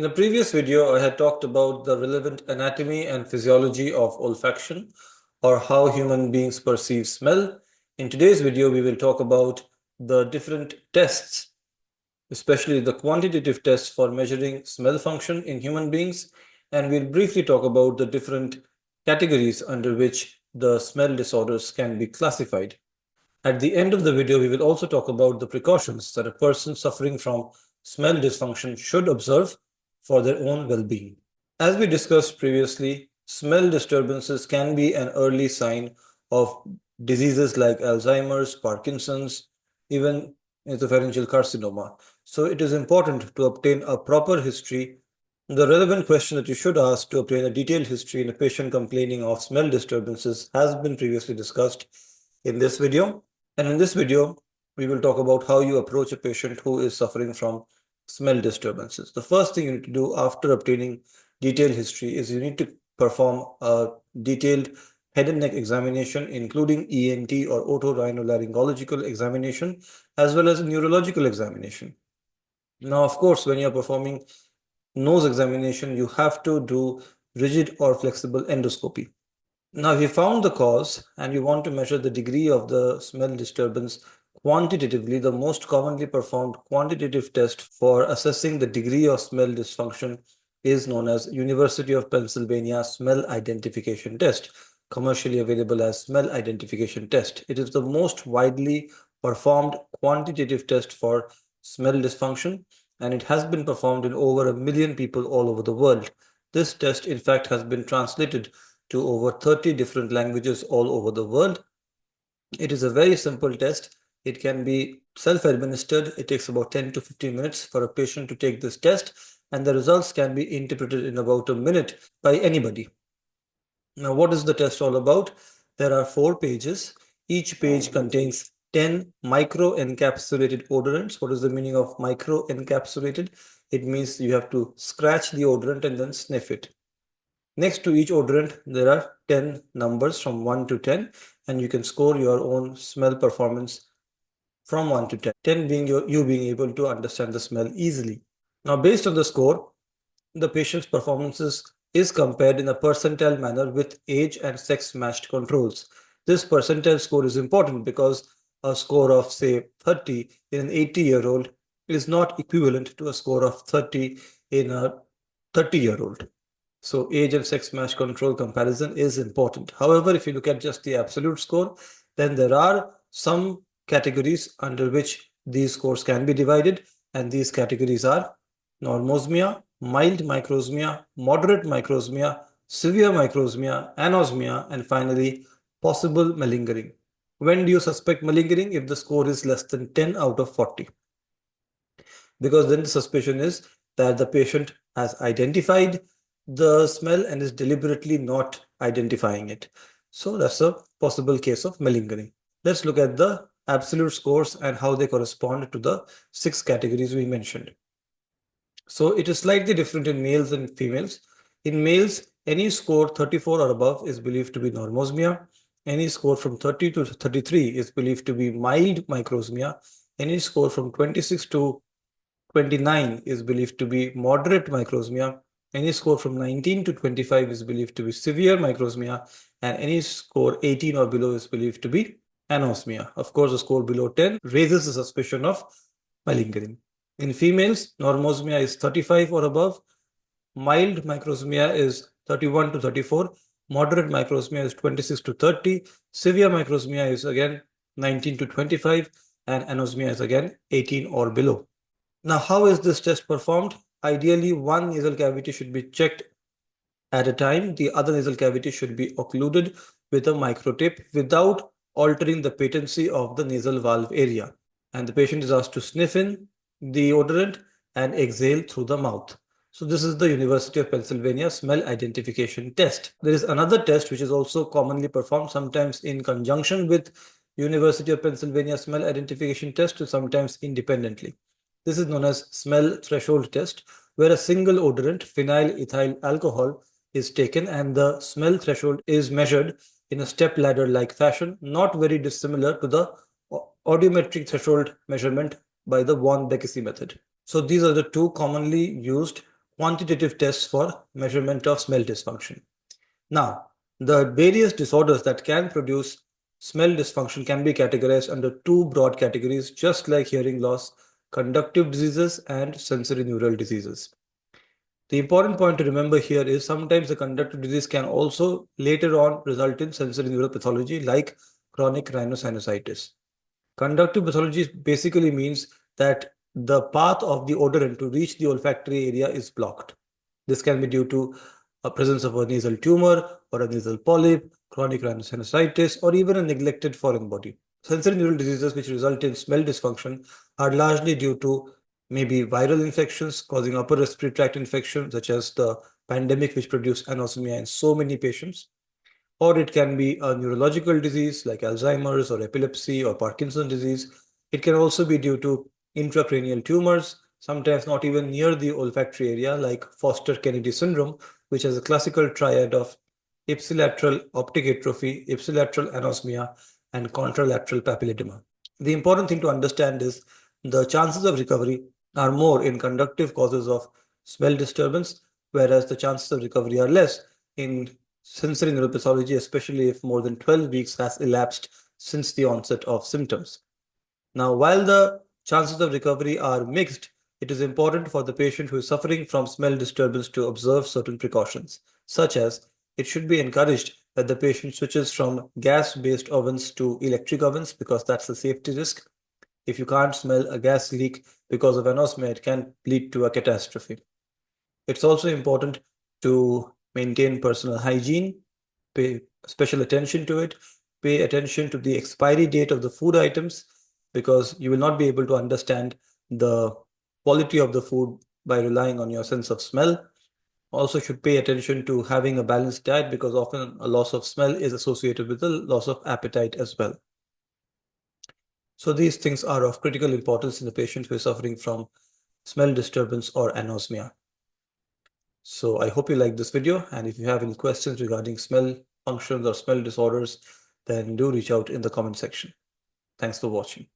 In a previous video, I had talked about the relevant anatomy and physiology of olfaction, or how human beings perceive smell. In today's video, we will talk about the different tests, especially the quantitative tests for measuring smell function in human beings, and we'll briefly talk about the different categories under which the smell disorders can be classified. At the end of the video, we will also talk about the precautions that a person suffering from smell dysfunction should observe for their own well-being. As we discussed previously, smell disturbances can be an early sign of diseases like Alzheimer's, Parkinson's, even nasopharyngeal carcinoma. So it is important to obtain a proper history. The relevant question that you should ask to obtain a detailed history in a patient complaining of smell disturbances has been previously discussed in this video. And in this video, we will talk about how you approach a patient who is suffering from smell disturbances. The first thing you need to do after obtaining detailed history is you need to perform a detailed head and neck examination, including E.N.T or otorhinolaryngological examination, as well as a neurological examination. Now, of course, when you're performing nose examination, you have to do rigid or flexible endoscopy. Now, if you found the cause and you want to measure the degree of the smell disturbance quantitatively, the most commonly performed quantitative test for assessing the degree of smell dysfunction is known as University of Pennsylvania Smell Identification Test, commercially available as Smell Identification Test. It is the most widely performed quantitative test for smell dysfunction, and it has been performed in over 1 million people all over the world. This test, in fact, has been translated to over 30 different languages all over the world. It is a very simple test. It can be self-administered. It takes about 10 to 15 minutes for a patient to take this test, and the results can be interpreted in about a minute by anybody. Now, what is the test all about? There are 4 pages. Each page contains 10 micro-encapsulated odorants. What is the meaning of micro-encapsulated? It means you have to scratch the odorant and then sniff it. Next to each odorant, there are 10 numbers from 1 to 10, and you can score your own smell performance from 1 to 10. 10 being you being able to understand the smell easily. Now, based on the score, the patient's performances is compared in a percentile manner with age and sex matched controls. This percentile score is important because a score of, say, 30 in an 80-year-old is not equivalent to a score of 30 in a 30-year-old. So age and sex match control comparison is important. However, if you look at just the absolute score, then there are some categories under which these scores can be divided, and these categories are normosmia, mild microsmia, moderate microsmia, severe microsmia, anosmia, and finally possible malingering. When do you suspect malingering? If the score is less than 10 out of 40. Because then the suspicion is that the patient has identified the smell and is deliberately not identifying it. So that's a possible case of malingering. Let's look at the absolute scores and how they correspond to the 6 categories we mentioned. So it is slightly different in males and females. In males, any score 34 or above is believed to be normosmia. Any score from 30 to 33 is believed to be mild microsmia. Any score from 26 to 29 is believed to be moderate microsmia. Any score from 19 to 25 is believed to be severe microsmia, and any score 18 or below is believed to be anosmia. Of course, a score below 10 raises the suspicion of malingering. In females, normosmia is 35 or above. Mild microsmia is 31 to 34. Moderate microsmia is 26 to 30. Severe microsmia is again 19 to 25. And anosmia is again 18 or below. Now, how is this test performed? Ideally, one nasal cavity should be checked at a time. The other nasal cavity should be occluded with a microtip without altering the patency of the nasal valve area. And the patient is asked to sniff in the odorant and exhale through the mouth. So this is the University of Pennsylvania Smell Identification Test. There is another test which is also commonly performed, sometimes in conjunction with University of Pennsylvania Smell Identification Test and sometimes independently. This is known as smell threshold test, where a single odorant, phenyl ethyl alcohol, is taken and the smell threshold is measured in a step ladder like fashion, not very dissimilar to the audiometric threshold measurement by the Von Bekesi method. So these are the 2 commonly used quantitative tests for measurement of smell dysfunction. Now, the various disorders that can produce smell dysfunction can be categorized under two broad categories, just like hearing loss: conductive diseases and sensory neural diseases. The important point to remember here is sometimes the conductive disease can also later on result in sensory neural pathology like chronic rhinosinusitis. Conductive pathology basically means that the path of the odorant to reach the olfactory area is blocked. This can be due to a presence of a nasal tumor or a nasal polyp, chronic rhinosinusitis, or even a neglected foreign body. Sensory neural diseases which result in smell dysfunction are largely due to maybe viral infections causing upper respiratory tract infection, such as the pandemic which produced anosmia in so many patients. Or it can be a neurological disease like Alzheimer's or epilepsy or Parkinson's disease. It can also be due to intracranial tumors, sometimes not even near the olfactory area, like Foster-Kennedy syndrome, which has a classical triad of ipsilateral optic atrophy, ipsilateral anosmia, and contralateral papilledema. The important thing to understand is the chances of recovery are more in conductive causes of smell disturbance, whereas the chances of recovery are less in sensory neuropathology, especially if more than 12 weeks has elapsed since the onset of symptoms. Now, while the chances of recovery are mixed, it is important for the patient who is suffering from smell disturbance to observe certain precautions, such as it should be encouraged that the patient switches from gas-based ovens to electric ovens because that's the safety risk. If you can't smell a gas leak because of anosmia, it can lead to a catastrophe. It's also important to maintain personal hygiene, pay special attention to it, pay attention to the expiry date of the food items, because you will not be able to understand the quality of the food by relying on your sense of smell. Also should pay attention to having a balanced diet, because often a loss of smell is associated with a loss of appetite as well. So these things are of critical importance in the patient who is suffering from smell disturbance or anosmia. So I hope you like this video, and if you have any questions regarding smell functions or smell disorders, then do reach out in the comment section. Thanks for watching.